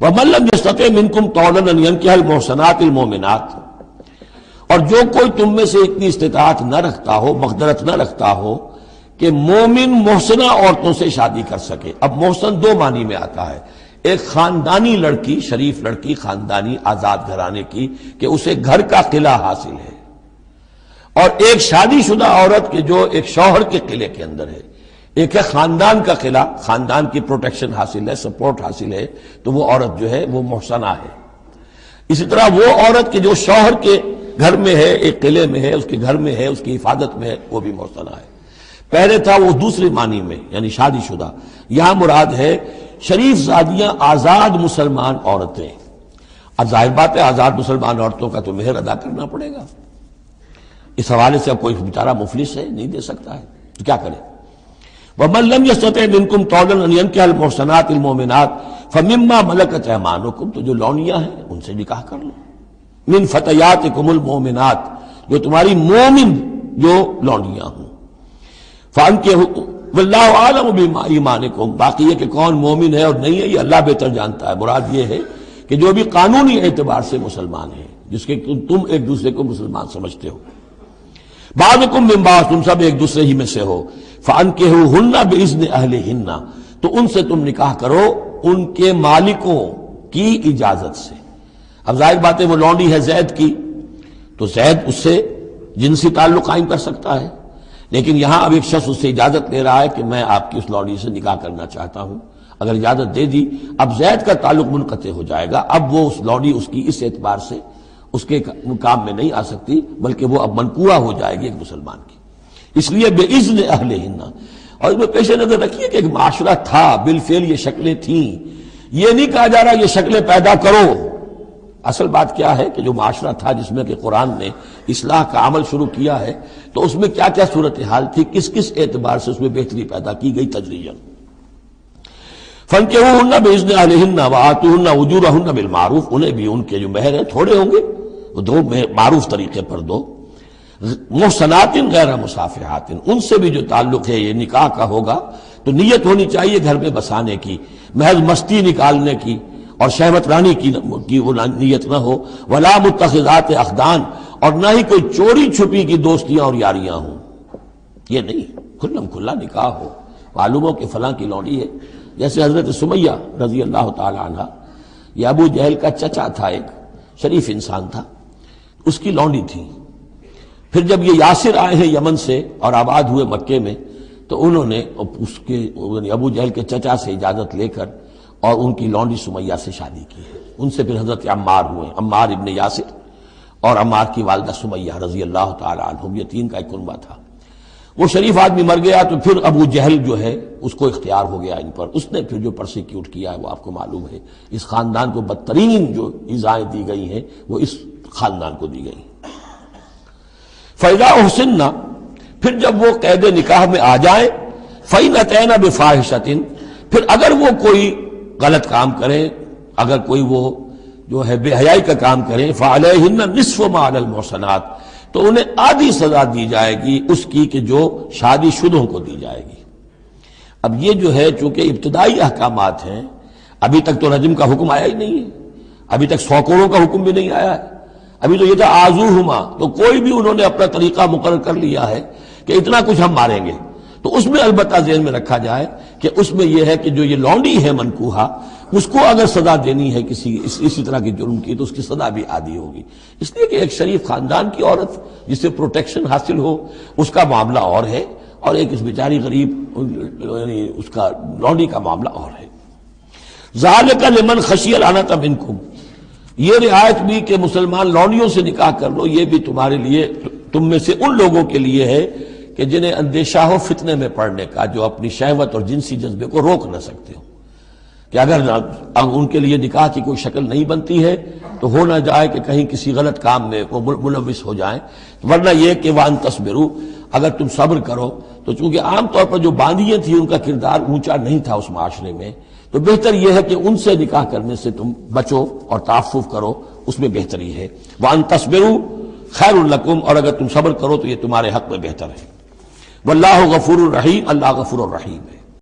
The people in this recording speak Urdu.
وَمَن لَّمْ يَسْتَطِعْ مِنكُمْ طَوْلًا أَن يَنكِحَ الْمُحْصَنَاتِ الْمُؤْمِنَاتِ، اور جو کوئی تم میں سے اتنی استطاعت نہ رکھتا ہو، مقدرت نہ رکھتا ہو کہ مومن محسنہ عورتوں سے شادی کر سکے۔ اب محسن دو معنی میں آتا ہے، ایک خاندانی لڑکی، شریف لڑکی، خاندانی آزاد گھرانے کی کہ اسے گھر کا قلعہ حاصل ہے، اور ایک شادی شدہ عورت کے جو ایک شوہر کے قلعے کے اندر ہے۔ ایک ہے خاندان کا قلعہ، خاندان کی پروٹیکشن حاصل ہے، سپورٹ حاصل ہے، تو وہ عورت جو ہے وہ محسنہ ہے۔ اسی طرح وہ عورت کے جو شوہر کے گھر میں ہے، ایک قلعے میں ہے، اس کے گھر میں ہے، اس کی حفاظت میں ہے، وہ بھی محسنہ ہے۔ پہلے تھا وہ دوسری معنی میں یعنی شادی شدہ، یہاں مراد ہے شریف زادیاں، آزاد مسلمان عورتیں۔ اب ظاہر بات ہے آزاد مسلمان عورتوں کا تو مہر ادا کرنا پڑے گا، اس حوالے سے اب کوئی بیچارہ مفلس ہے، نہیں دے سکتا ہے تو کیا کرے۔ وَمَن لَّمْ يَسْتَطِعْ مِنكُمْ طَوْلًا أَن يَنكِحَ الْمُحْصَنَاتِ الْمُؤْمِنَاتِ فَمِمَّا مَلَكَتْ أَيْمَانُكُمْ، تو جو لونیاں ہیں ان سے نکاح کر لو، مِن فَتَيَاتِكُمُ الْمُؤْمِنَاتِ، جو تمہاری مومن جو لونیاں ہوں، فَأَنكِحُوا وَاللَّهُ أَعْلَمُ بِإِيمَانِكُمْ، باقی یہ کہ کون مومن ہے اور نہیں ہے یہ اللہ بہتر جانتا ہے۔ مراد یہ ہے کہ جو بھی قانونی اعتبار سے مسلمان ہیں، جس کے تم ایک دوسرے کو مسلمان سمجھتے ہو، بعضکم من بعض، تم سب ایک دوسرے ہی میں سے ہو، فَأَنكِحُوهُنَّ بِإِذْنِ أَهْلِهِنَّ، تو ان سے تم نکاح کرو ان کے مالکوں کی اجازت سے۔ اب ظاہر بات ہے وہ لونڈی ہے زید کی، تو زید اس سے جنسی تعلق قائم کر سکتا ہے، لیکن یہاں اب ایک شخص اس سے اجازت لے رہا ہے کہ میں آپ کی اس لونڈی سے نکاح کرنا چاہتا ہوں۔ اگر اجازت دے دی، اب زید کا تعلق منقطع ہو جائے گا، اب وہ اس لونڈی اس کی اس اعتبار سے اس کے کام میں نہیں آ سکتی، بلکہ وہ اب منقوع ہو جائے گی ایک مسلمان کی۔ اس لیے بے اذن اہلہن، اور اس میں پیش نظر رکھیے کہ ایک معاشرہ تھا، بالفعل یہ شکلیں تھیں، یہ نہیں کہا جا رہا یہ شکلیں پیدا کرو۔ اصل بات کیا ہے کہ جو معاشرہ تھا جس میں کہ قرآن نے اصلاح کا عمل شروع کیا ہے، تو اس میں کیا کیا صورتحال تھی، کس کس اعتبار سے اس میں بہتری پیدا کی گئی تدریجاً۔ فَانكِحُوهُنَّ بِإِذْنِ أَهْلِهِنَّ وَآتُوهُنَّ أُجُورَهُنَّ بِالْمَعْرُوفِ، انہیں بھی ان کے جو مہر ہیں تھوڑے ہوں گے، وہ دو معروف طریقے پر دو۔ محسنات غیر مسافحات، ان سے بھی جو تعلق ہے یہ نکاح کا ہوگا تو نیت ہونی چاہیے گھر میں بسانے کی، محض مستی نکالنے کی اور شہوت رانی کی وہ نیت نہ ہو۔ ولا متخذات اخدان، اور نہ ہی کوئی چوری چھپی کی دوستیاں اور یاریاں ہوں، یہ نہیں، کھلم کھلا نکاح ہو، معلوم ہو کہ فلاں کی لونڈی ہے۔ جیسے حضرت سمیہ رضی اللہ تعالی عنہ، یہ ابو جہل کا چچا تھا، ایک شریف انسان تھا، اس کی لونڈی تھی۔ پھر جب یہ یاسر آئے ہیں یمن سے اور آباد ہوئے مکے میں، تو انہوں نے اس کے ابو جہل کے چچا سے اجازت لے کر اور ان کی لونڈی سمیہ سے شادی کی ہے۔ ان سے پھر حضرت عمار ہوئے، عمار ابن یاسر اور عمار کی والدہ سمیہ رضی اللہ تعالی عنہم، یہ تین کا ایک کنبہ تھا۔ وہ شریف آدمی مر گیا تو پھر ابو جہل جو ہے اس کو اختیار ہو گیا ان پر، اس نے پھر جو پرسیکیوٹ کیا ہے وہ آپ کو معلوم ہے، اس خاندان کو بدترین جو ایذائیں دی گئی ہیں وہ اس خاندان کو دی گئی۔ فَإِذَا أُحْسِنَّ، پھر جب وہ قید نکاح میں آ جائیں، فَإِنْ أَتَيْنَ بِفَاحِشَةٍ، پھر اگر وہ کوئی غلط کام کریں، اگر کوئی وہ جو ہے بے حیائی کا کام کریں، فَعَلَيْهِنَّ نِصْفُ مَا عَلَى الْمُحْصَنَاتِ، تو انہیں آدھی سزا دی جائے گی اس کی کہ جو شادی شدوں کو دی جائے گی۔ اب یہ جو ہے چونکہ ابتدائی احکامات ہیں، ابھی تک تو رجم کا حکم آیا ہی نہیں ہے، ابھی تک 100 کوڑوں کا حکم بھی نہیں آیا ہے، ابھی تو یہ تھا آزوہما، تو کوئی بھی انہوں نے اپنا طریقہ مقرر کر لیا ہے کہ اتنا کچھ ہم ماریں گے، تو اس میں البتہ ذہن میں رکھا جائے کہ اس میں یہ ہے کہ جو یہ لونڈی ہے منکوحہ، اس کو اگر سزا دینی ہے اسی طرح کی جرم کی تو اس کی سزا بھی عادی ہوگی، اس لیے کہ ایک شریف خاندان کی عورت جسے پروٹیکشن حاصل ہو اس کا معاملہ اور ہے، اور ایک اس بیچاری غریب یعنی اس کا لونڈی کا معاملہ اور ہے۔ ذَلِكَ لِمَنْ خَشِيَ الْعَنَتَ مِنْكُمْ، یہ رعایت بھی کہ مسلمان لونڈیوں سے نکاح کر لو، یہ بھی تمہارے لیے، تم میں سے ان لوگوں کے لیے ہے کہ جنہیں اندیشہ ہو فتنے میں پڑنے کا، جو اپنی شہوت اور جنسی جذبے کو روک نہ سکتے ہو، کہ اگر ان کے لیے نکاح کی کوئی شکل نہیں بنتی ہے تو ہو نہ جائے کہ کہیں کسی غلط کام میں وہ ملوث ہو جائیں، ورنہ یہ کہ وَأَن تَصْبِرُوا، اگر تم صبر کرو، تو چونکہ عام طور پر جو باندیاں تھیں ان کا کردار اونچا نہیں تھا اس معاشرے میں، تو بہتر یہ ہے کہ ان سے نکاح کرنے سے تم بچو اور تعفف کرو، اس میں بہتری ہے۔ وَأَن تَصْبِرُوا خَيْرٌ لَكُمْ، اور اگر تم صبر کرو تو یہ تمہارے حق میں بہتر ہے۔ واللہ غفور الرحیم، اللہ غفور الرحیم ہے۔